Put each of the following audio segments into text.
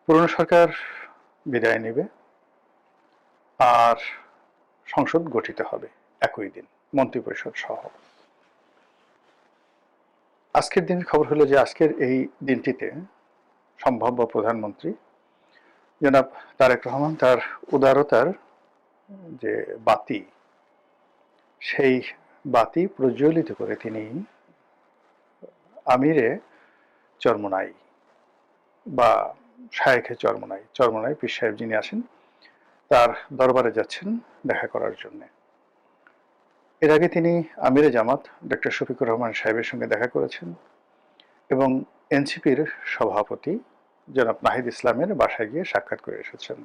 পুরনো সরকার বিদায় নেবে আর সংসদ গঠিত হবে একই দিন, মন্ত্রিপরিষদ সহ। আজকের দিনের খবর হলো যে আজকের এই দিনটিতে সম্ভাব্য প্রধানমন্ত্রী জনাব তারেক রহমান তার উদারতার যে বাতি, সেই বাতি প্রজ্বলিত করে তিনি আমিরে চরমোনাই বা শায়েখে চরমোনাই পীর সাহেব যিনি আসেন তার দরবারে যাচ্ছেন দেখা করার জন্য। এর আগে তিনি আমিরে জামাত ডক্টর শফিকুর রহমান সাহেবের সঙ্গে দেখা করেছেন এবং এনসিপির সভাপতি জনাব নাহিদ ইসলামের বাসায় গিয়ে সাক্ষাৎ করে এসেছেন।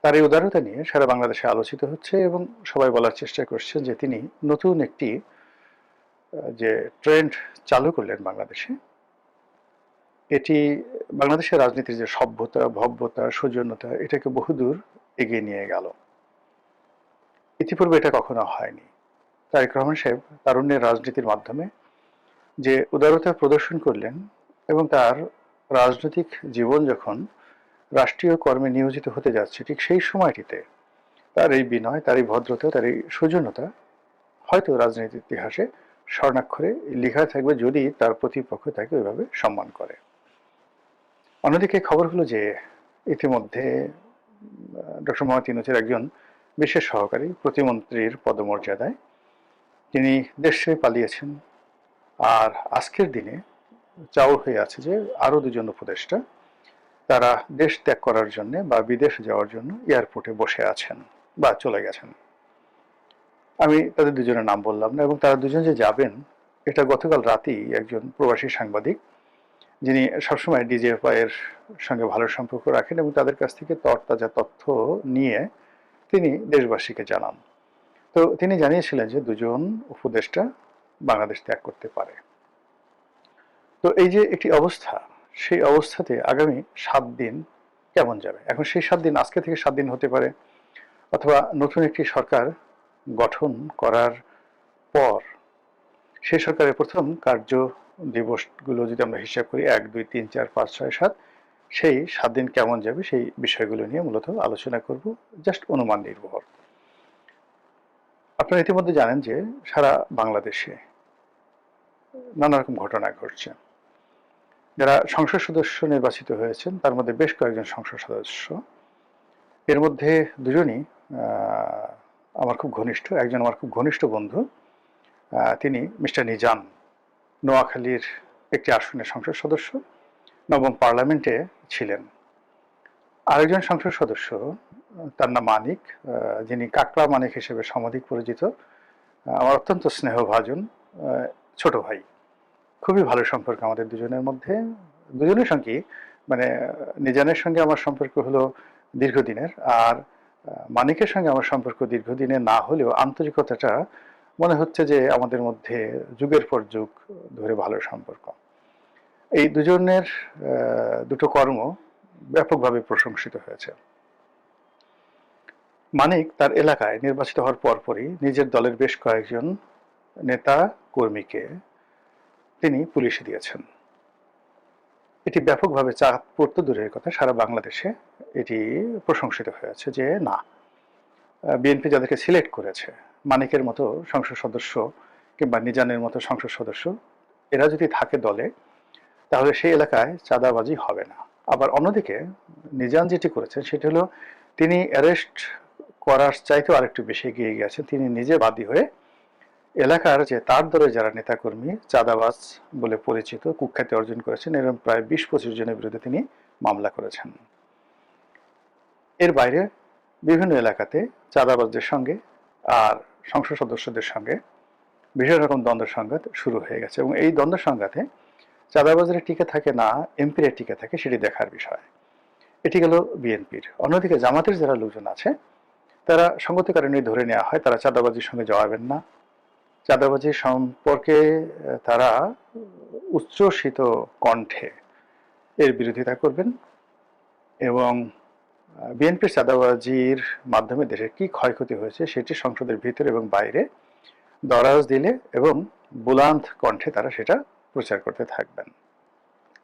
তার এই উদারতা নিয়ে সারা বাংলাদেশে আলোচিত হচ্ছে এবং সবাই বলার চেষ্টা করছেন যে তিনি নতুন একটি যে ট্রেন্ড চালু করলেন বাংলাদেশে, এটি বাংলাদেশের রাজনীতির যে সভ্যতা, ভব্যতা, সৌজন্যতা, এটাকে বহুদূর এগিয়ে নিয়ে গেল। ইতিপূর্বে এটা কখনো হয়নি। তারেক রহমান সাহেব তারুণ্যের রাজনীতির মাধ্যমে যে উদারতা প্রদর্শন করলেন এবং তার রাজনৈতিক জীবন যখন রাষ্ট্রীয় কর্মে নিয়োজিত হতে যাচ্ছে, ঠিক সেই সময়টিতে তার এই বিনয়, তার এই ভদ্রতা, তার এই সৌজন্যতা হয়তো রাজনীতির ইতিহাসে স্বর্ণাক্ষরে লেখা থাকবে যদি তার প্রতিপক্ষ তাকে ওইভাবে সম্মান করে। অন্যদিকে খবর হলো যে ইতিমধ্যে ডক্টর মোহাম্মদ ইউনূসের একজন বিশেষ সহকারী প্রতিমন্ত্রীর পদমর্যাদায় তিনি দেশ ছেড়ে পালিয়েছেন। আর আজকের দিনে চাউর হয়ে আছে যে আরো দুজন উপদেষ্টা তারা দেশ ত্যাগ করার জন্য বা বিদেশ যাওয়ার জন্য এয়ারপোর্টে বসে আছেন বা চলে গেছেন। আমি তাদের দুজনের নাম বললাম না, এবং তারা দুজন যে যাবেন এটা গতকাল রাতেই একজন প্রবাসী সাংবাদিক, যিনি সবসময় ডিজিএফআই এর সঙ্গে ভালো সম্পর্ক রাখেন এবং তাদের কাছ থেকে তরতাজা তথ্য নিয়ে তিনি দেশবাসীকে জানান। তো তিনি জানিয়েছিলেন যে দুজন উপদেষ্টা বাংলাদেশ ত্যাগ করতে পারে। তো এই যে একটি অবস্থা, সেই অবস্থাতে আগামী 7 দিন কেমন যাবে? এখন সেই 7 দিন আজকে থেকে 7 দিন হতে পারে, অথবা নতুন একটি সরকার গঠন করার পর সেই সরকারের প্রথম কার্য দিবসগুলো যদি আমরা হিসাব করি 1, 2, 3, 4, 5, 6, 7, সেই 7 দিন কেমন যাবে সেই বিষয়গুলো নিয়ে মূলত আলোচনা করব, জাস্ট অনুমান নির্ভর। আপনারা ইতিমধ্যে জানেন যে সারা বাংলাদেশে নানা রকম ঘটনা ঘটছে। যারা সংসদ সদস্য নির্বাচিত হয়েছেন তার মধ্যে বেশ কয়েকজন সংসদ সদস্য, এর মধ্যে দুজনই আমার খুব ঘনিষ্ঠ। একজন আমার খুব ঘনিষ্ঠ বন্ধু, তিনি মিস্টার নিজান, নোয়াখালীর একটি আসনের সংসদ সদস্য, নবম পার্লামেন্টে ছিলেন। আরেকজন সংসদ সদস্য, তার নাম মানিক, যিনি কাকড়া মানিক হিসেবে সমধিক পরিচিত, আমার অত্যন্ত স্নেহভাজন ছোট ভাই। খুবই ভালো সম্পর্ক আমাদের দুজনের মধ্যে। দুজনের সঙ্গে মানে নিজানের সঙ্গে আমার সম্পর্ক হলো দীর্ঘদিনের, আর মানিকের সঙ্গে আমার সম্পর্ক দীর্ঘদিনের না হলেও আন্তরিকতাটা মনে হচ্ছে যে আমাদের মধ্যে যুগের পর যুগ ধরে ভালো সম্পর্ক। এই দুজনের দুটো কর্ম ব্যাপকভাবে প্রশংসিত হয়েছে। মানিক তার এলাকায় নির্বাচিত হওয়ার পরপরই নিজের দলের বেশ কয়েকজন নেতা কর্মীকে তিনি পুলিশে দিয়েছেন। এটি ব্যাপকভাবে চাপ পড়তে দূরের কথা, সারা বাংলাদেশে এটি প্রশংসিত হয়েছে যে না, বিএনপি যাদেরকে সিলেক্ট করেছে, মানিকের মতো সংসদ সদস্য কিংবা নিজানের মতো সংসদ সদস্য, এরা যদি থাকে দলে তাহলে সেই এলাকায় চাঁদাবাজি হবে না। আবার অন্যদিকে নিজান যেটি করেছেন সেটি হলো তিনি অ্যারেস্ট করার চাইতেও আরেকটু বেশি এগিয়ে গেছেন। তিনি নিজে বাদী হয়ে এলাকার যে তার দলের যারা নেতাকর্মী চাঁদাবাজ বলে পরিচিত, কুখ্যাতি অর্জন করেছেন, এরকম প্রায় 20-25 জনের বিরুদ্ধে তিনি মামলা করেছেন। এর বাইরে বিভিন্ন এলাকাতে চাঁদাবাজদের সঙ্গে আর সংসদ সদস্যদের সঙ্গে বিভিন্ন রকম দ্বন্দ্ব সংঘাত শুরু হয়ে গেছে, এবং এই দ্বন্দ্ব সংঘাতে চাঁদাবাজারে টিকে থাকে না এমপির টিকে থাকে সেটি দেখার বিষয়। এটি গেল বিএনপির। অন্যদিকে জামাতের যারা লোকজন আছে তারা সঙ্গত কারণে ধরে নেওয়া হয় তারা চাঁদাবাজির সঙ্গে জড়াবেন না, চাঁদাবাজি সম্পর্কে তারা উচ্ছ্বসিত কণ্ঠে এর বিরোধিতা করবেন, এবং বিএনপির চাঁদাবাজির মাধ্যমে দেশের কি ক্ষয়ক্ষতি হয়েছে সেটি সংসদের ভিতরে এবং বাইরে দরাজ দিলে এবং বুলান্ত কণ্ঠে তারা সেটা প্রচার করতে থাকবেন।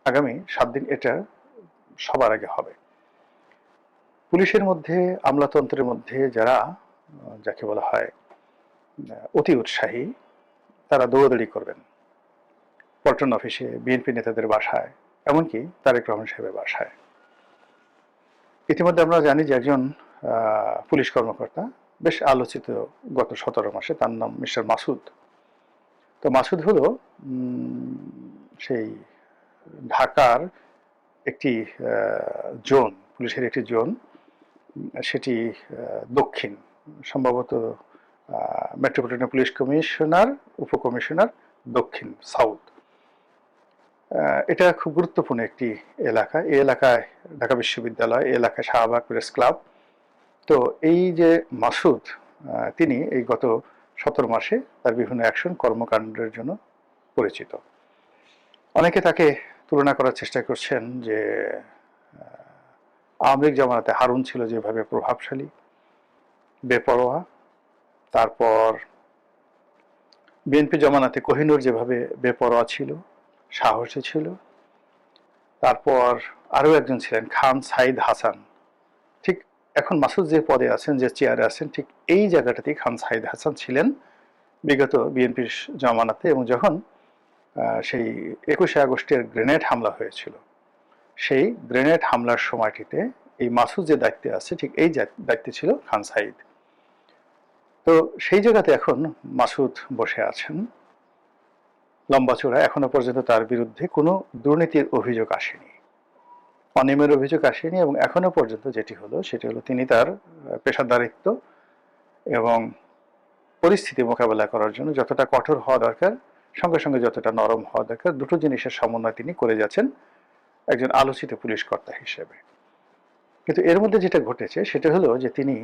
আগামী 7 দিন এটা সবার আগে হবে। পুলিশের মধ্যে, আমলাতন্ত্রের মধ্যে যারা যাকে বলা হয় অতি উৎসাহী, তারা দৌড়াদৌড়ি করবেন পল্টন অফিসে, বিএনপি নেতাদের বাসায়, এমনকি তারেক রহমান সাহেবের বাসায়। ইতিমধ্যে আমরা জানি যে একজন পুলিশ কর্মকর্তা বেশ আলোচিত গত 17 মাসে, তার নাম মিস্টার মাসুদ। তো মাসুদ হলো সেই ঢাকার একটি জোন, পুলিশের একটি জোন, সেটি দক্ষিণ, সম্ভবত মেট্রোপলিটন পুলিশ কমিশনার, উপকমিশনার দক্ষিণ, সাউথ। এটা খুব গুরুত্বপূর্ণ একটি এলাকা। এই এলাকায় ঢাকা বিশ্ববিদ্যালয়, এই এলাকায় শাহবাগ প্রেস ক্লাব। তো এই যে মাসুদ, তিনি এই গত 17 মাসে তার বিভিন্ন অ্যাকশন, কর্মকাণ্ডের জন্য পরিচিত। অনেকে তাকে তুলনা করার চেষ্টা করছেন যে আওয়ামী লীগ জামানাতে হারুন ছিল যেভাবে প্রভাবশালী, বেপরোয়া, তারপর বিএনপি জামানাতে কোহিনূর যেভাবে বেপরোয়া ছিল, সাহসী ছিল, তারপর আরও একজন ছিলেন খান সাইদ হাসান। ঠিক এখন মাসুদ যে পদে আছেন, যে চেয়ারে আছেন, ঠিক এই জায়গাটাতেই খান সাইদ হাসান ছিলেন বিগত বিএনপির জামানাতে। এবং যখন সেই 21শে আগস্টের গ্রেনেড হামলা হয়েছিল, সেই গ্রেনেড হামলার সময়টিতে এই মাসুদ যে দায়িত্বে আছে, ঠিক এই দায়িত্বে ছিল খান সাইদ। তো সেই জায়গাতে এখন মাসুদ বসে আছেন লম্বা চূড়া। এখনো পর্যন্ত তার বিরুদ্ধে কোনো দুর্নীতির অভিযোগ আসেনি, অনিয়মের অভিযোগ আসেনি। এবং এখনো পর্যন্ত যেটি হলো সেটি হলো তিনি তার পেশাদারিত্ব এবং পরিস্থিতি মোকাবেলা করার জন্য যতটা কঠোর হওয়া দরকার, সঙ্গে সঙ্গে যতটা নরম হওয়া দরকার, দুটো জিনিসের সমন্বয় তিনি করে যাচ্ছেন একজন আলোচিত পুলিশ কর্তা হিসেবে। কিন্তু এর মধ্যে যেটা ঘটেছে সেটা হলো যে তিনি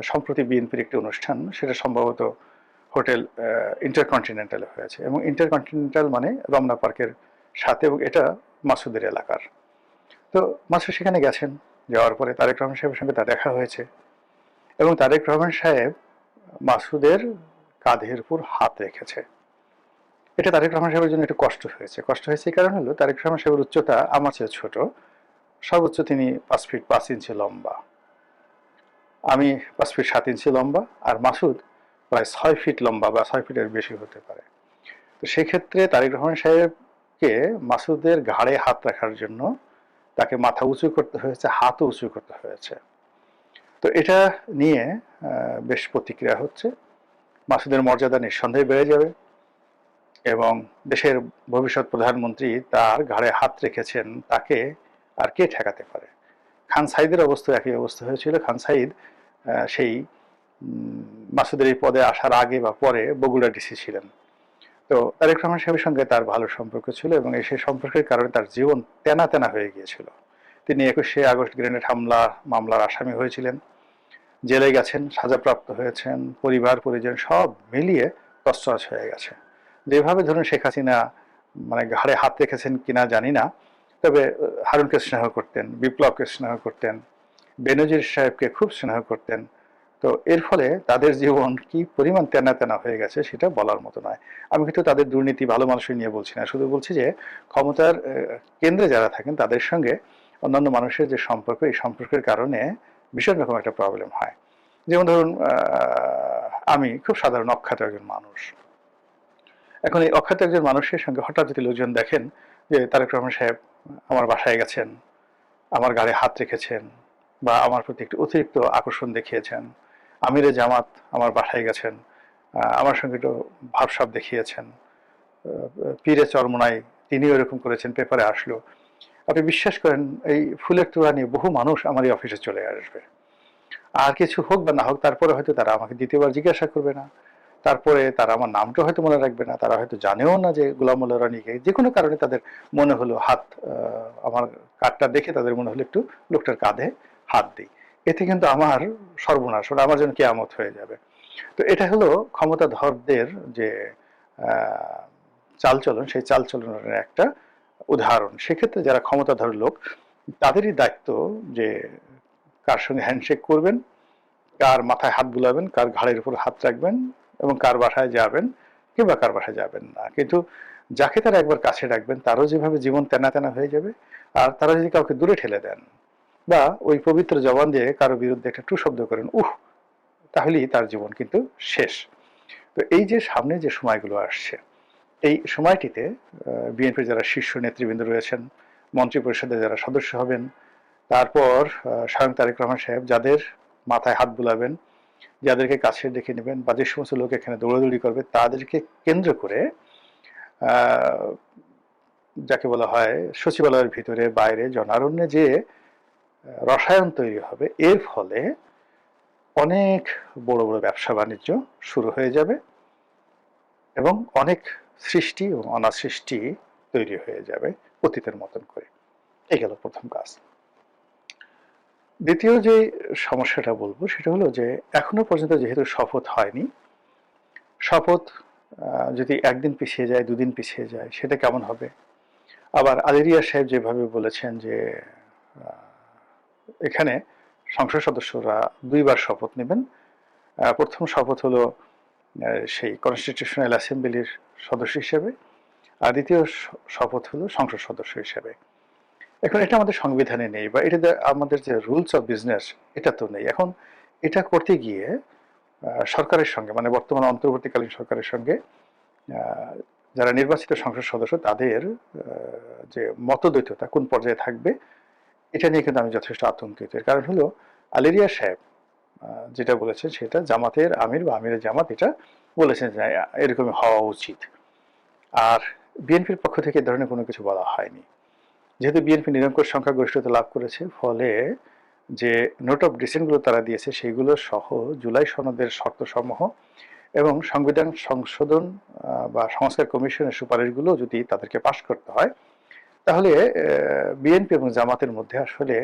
সম্প্রতি বিএনপির একটি অনুষ্ঠান, সেটা সম্ভবত হোটেল ইন্টারকন্টিনেন্টালে হয়েছে, এবং ইন্টারকন্টিনেন্টাল মানে রমনা পার্কের সাথে, এবং এটা মাসুদের এলাকার। তো মাসুদ সেখানে গেছেন, যাওয়ার পরে তারেক রহমান সাহেবের সঙ্গে তার দেখা হয়েছে, এবং তারেক রহমান সাহেব মাসুদের কাঁধের উপর হাত রেখেছে। এটা তারেক রহমান সাহেবের জন্য একটু কষ্ট হয়েছে। কষ্ট হয়েছে এই কারণ হলো তারেক রহমান সাহেবের উচ্চতা আমার চেয়ে ছোট, সর্বোচ্চ তিনি 5 ফিট 5 ইঞ্চি লম্বা, আমি 5 ফিট 7 ইঞ্চি লম্বা, আর মাসুদ প্রায় 6 ফিট লম্বা বা 6 ফিটের বেশি হতে পারে। তো সেক্ষেত্রে তারেক রহমান সাহেবকে মাসুদের ঘাড়ে হাত রাখার জন্য তাকে মাথা উঁচু করতে হয়েছে, হাতও উঁচু করতে হয়েছে। তো এটা নিয়ে বেশ প্রতিক্রিয়া হচ্ছে। মাসুদের মর্যাদা নিঃসন্দেহে বেড়ে যাবে, এবং দেশের ভবিষ্যৎ প্রধানমন্ত্রী তার ঘাড়ে হাত রেখেছেন, তাকে আর কে ঠেকাতে পারে। খান সাইদের অবস্থা একই অবস্থা হয়েছিল। খান সাইদ সেই মাসুদের এই পদে আসার আগে বা পরে বগুড়া ডিসি ছিলেন। তো তারেক রহমান সাহেবের সঙ্গে তার ভালো সম্পর্ক ছিল, এবং সেই সম্পর্কের কারণে তার জীবন তেনা তেনা হয়ে গিয়েছিল। তিনি 21শে আগস্ট গ্রেনেড হামলা মামলার আসামি হয়েছিলেন, জেলে গেছেন, সাজাপ্রাপ্ত হয়েছেন, পরিবার পরিজন সব মিলিয়ে তছনছ হয়ে গেছে। যেভাবে ধরুন শেখ হাসিনা মানে ঘাড়ে হাত রেখেছেন কিনা জানি না, তবে হারুনকে স্নেহ করতেন, বিপ্লবকে স্নেহ করতেন, বেনজির সাহেবকে খুব স্নেহ করতেন। তো এর ফলে তাদের জীবন কি পরিমাণ তেনা তেনা হয়ে গেছে সেটা বলার মতো নয়। আমি কিন্তু তাদের দুর্নীতি, ভালো মানুষের নিয়ে বলছি না, শুধু বলছি যে ক্ষমতার কেন্দ্রে যারা থাকেন তাদের সঙ্গে অন্যান্য মানুষের যে সম্পর্ক, এই সম্পর্কের কারণে ভীষণ রকম একটা প্রবলেম হয়। যেমন ধরুন আমি খুব সাধারণ অখ্যাত একজন মানুষ, এখন এই অখ্যাত একজন মানুষের সঙ্গে হঠাৎ যদি লোকজন দেখেন যে তারেক রহমান সাহেব আমার বাসায় গেছেন, আমার গাড়ি হাত রেখেছেন, বা আমার প্রতি একটু অতিরিক্ত আকর্ষণ দেখিয়েছেন, আমিরে জামাত আমার বাসায় গেছেন, আমার সঙ্গে একটু ভাবসাব দেখিয়েছেন, পীরে চরমোনাই তিনিও এরকম করেছেন, পেপারে আসলো, আপনি বিশ্বাস করেন এই ফুলের তোড়া নিয়ে বহু মানুষ আমার এই অফিসে চলে আসবে। আর কিছু হোক বা না হোক, তারপরে হয়তো তারা আমাকে দ্বিতীয়বার জিজ্ঞাসা করবে না, তারপরে তারা আমার নামটা হয়তো মনে রাখবে না, তারা হয়তো জানেও না যে গোলাম মোল্লা রানীকে। যে কোনো কারণে তাদের মনে হলো হাত, আমার কার্ডটা দেখে তাদের মনে হলো একটু লোকটার কাঁধে হাত দিই, এতে কিন্তু আমার সর্বনাশ, ওটা আমার জন্য কেয়ামত হয়ে যাবে। তো এটা হলো ক্ষমতাধরদের যে চালচলন, সেই চালচলনের একটা উদাহরণ। সেক্ষেত্রে যারা ক্ষমতাধর লোক, তাদেরই দায়িত্ব যে কার সঙ্গে হ্যান্ডশেক করবেন, কার মাথায় হাত বুলাবেন, কার ঘাড়ের উপর হাত রাখবেন, এবং কার বাসায় যাবেন কিংবা কার বাসায় যাবেন না। কিন্তু যাকে তারা একবার কাছে রাখবেন তারও যেভাবে জীবন তেনা তেনা হয়ে যাবে, আর তারা যদি কাউকে দূরে ঠেলে দেন বা ওই পবিত্র জবান দিয়ে কারো বিরুদ্ধে একটা টু শব্দ করেন, তাহলেই তার জীবন কিন্তু শেষ। তো এই যে সামনে যে সময়গুলো আসছে, এই সময়টিতে বিএনপির যারা শীর্ষ নেতৃবৃন্দ রয়েছেন, মন্ত্রিপরিষদের যারা সদস্য হবেন, তারপর স্বয়ং তারেক রহমান সাহেব যাদের মাথায় হাত বুলাবেন, যাদেরকে কাছে ডেকে নেবেন বা যে সমস্ত লোক এখানে দৌড়াদৌড়ি করবে, তাদেরকে কেন্দ্র করে যাকে বলা হয় সচিবালয়ের ভিতরে বাইরে জনারণ্যে যে রসায়ন তৈরি হবে, এর ফলে অনেক বড় বড় ব্যবসা বাণিজ্য শুরু হয়ে যাবে এবং অনেক সৃষ্টি ও অনাসৃষ্টি তৈরি হয়ে যাবে অতীতের মতন করে। এই গেল প্রথম কাজ। দ্বিতীয় যে সমস্যাটা বলবো সেটা হলো যে এখনো পর্যন্ত যেহেতু শপথ হয়নি, শপথ যদি একদিন পিছিয়ে যায়, দুদিন পিছিয়ে যায়, সেটা কেমন হবে? আবার আলী রিয়াজ সাহেব যেভাবে বলেছেন যে এখানে সংসদ সদস্যরা দুইবার শপথ নেবেন। প্রথম শপথ হলো সেই কনস্টিটিউশনাল অ্যাসেম্বলির সদস্য হিসেবে, আর দ্বিতীয় শপথ হলো সংসদ সদস্য হিসেবে। এখন এটা আমাদের সংবিধানে নেই, বা এটা আমাদের যে রুলস অফ বিজনেস এটা তো নেই। এখন এটা করতে গিয়ে সরকারের সঙ্গে, মানে বর্তমান অন্তর্বর্তীকালীন সরকারের সঙ্গে যারা নির্বাচিত সংসদ সদস্য তাদের যে মতদ্বৈততা কোন পর্যায়ে থাকবে, এটা নিয়ে কিন্তু আমি যথেষ্ট আতঙ্কিত। এর কারণ হলো আলী রিয়াজ সাহেব যেটা বলেছেন সেটা জামাতের আমির বা আমিরের জামাত এটা বলেছেন যে এরকমই হওয়া উচিত, আর বিএনপির পক্ষ থেকে এ ধরনের কোনো কিছু বলা হয়নি। যেহেতু বিএনপি নিরঙ্কুশ সংখ্যাগরিষ্ঠতা লাভ করেছে, ফলে যে নোট অফ ডিসেন্টগুলো তারা দিয়েছে সেগুলো সহ জুলাই সনদের শর্তসমূহ এবং সংবিধান সংশোধন বা সংস্কার কমিশনের সুপারিশগুলো যদি তাদেরকে পাশ করতে হয়, তাহলে বিএনপি এবং জামাতের মধ্যে আসলে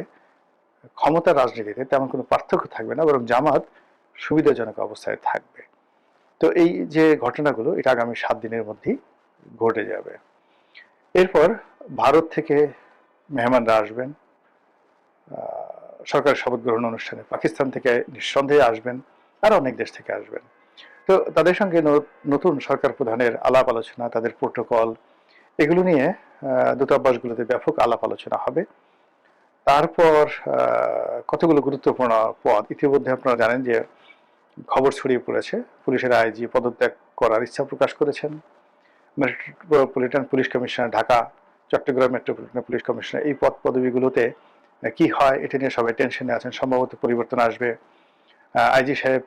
ক্ষমতা রাজনীতিতে তেমন কোনো পার্থক্য থাকবে না, বরং জামাত সুবিধাজনক অবস্থায় থাকবে। তো এই যে ঘটনাগুলো এটা আগামী 7 দিনের মধ্যেই ঘটে যাবে। এরপর ভারত থেকে মেহমানরা আসবেন সরকারের শপথ গ্রহণ অনুষ্ঠানে, পাকিস্তান থেকে নিঃসন্দেহে আসবেন, আর অনেক দেশ থেকে আসবেন। তো তাদের সঙ্গে নতুন সরকার প্রধানের আলাপ আলোচনা, তাদের প্রোটোকল, এগুলো নিয়ে দূতাবাসগুলোতে ব্যাপক আলাপ আলোচনা হবে। তারপর কতগুলো গুরুত্বপূর্ণ পদ ইতিমধ্যে আপনারা জানেন যে খবর ছড়িয়ে পড়েছে, পুলিশের আইজি পদত্যাগ করার ইচ্ছা প্রকাশ করেছেন। Metropolitan police commissioner Dhaka, Chattogram metropolitan police commissioner, এই পদ পদবিগুলোতে কি হয় এটা নিয়ে সবাই টেনশনে আছেন। সম্ভবত পরিবর্তন আসবে, আইজি সাহেব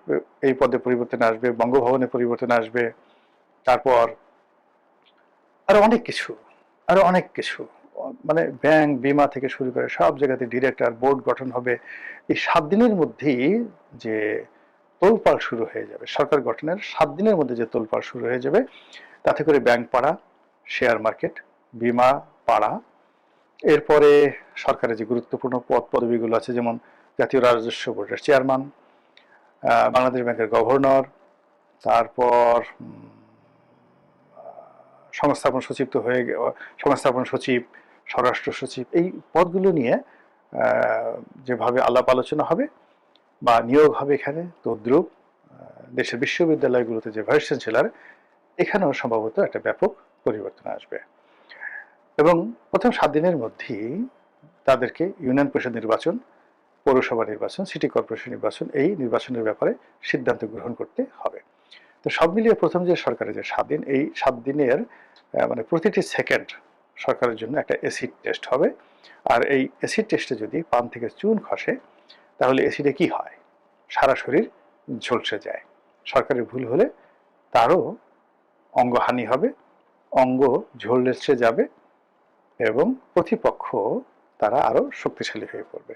এই পদে পরিবর্তন আসবে, বঙ্গভবনে পরিবর্তন আসবে, তারপর আরো অনেক কিছু, আরো অনেক কিছু, মানে ব্যাংক বিমা থেকে শুরু করে সব জায়গাতে ডিরেক্টর বোর্ড গঠন হবে। এই 7 দিনের মধ্যেই যে তোলপাড় শুরু হয়ে যাবে, সরকার গঠনের 7 দিনের মধ্যে যে তোলপাড় শুরু হয়ে যাবে, তাতে করে ব্যাংক পাড়া, শেয়ার মার্কেট, বিমা পাড়া, এরপরে সরকারের যে গুরুত্বপূর্ণ পদ পদবিগুলো আছে, যেমন জাতীয় রাজস্ব বোর্ডের চেয়ারম্যান, বাংলাদেশ ব্যাংকের গভর্নর, তারপর সংস্থাপন সচিব তো হয়ে সংস্থাপন সচিব, স্বরাষ্ট্র সচিব, এই পদগুলো নিয়ে যেভাবে আলাপ আলোচনা হবে বা নিয়োগ হবে এখানে, তদ্রুপ দেশের বিশ্ববিদ্যালয়গুলোতে যে ভাইস চ্যান্সেলর, এখানেও সম্ভবত একটা ব্যাপক পরিবর্তন আসবে। এবং প্রথম 7 দিনের মধ্যেই তাদেরকে ইউনিয়ন পরিষদ নির্বাচন, পৌরসভা নির্বাচন, সিটি কর্পোরেশন নির্বাচন, এই নির্বাচনের ব্যাপারে সিদ্ধান্ত গ্রহণ করতে হবে। তো সব মিলিয়ে প্রথম যে সরকারের যে 7 দিন, এই 7 দিনের মানে প্রতিটি সেকেন্ড সরকারের জন্য একটা অ্যাসিড টেস্ট হবে। আর এই অ্যাসিড টেস্টে যদি পান থেকে চুন খসে, তাহলে অ্যাসিডে কি হয়, সারা শরীর ঝলসে যায়। সরকারের ভুল হলে তারও অঙ্গহানি হবে, অঙ্গ ঝলসে যাবে এবং প্রতিপক্ষ তারা আরো শক্তিশালী হয়ে পড়বে।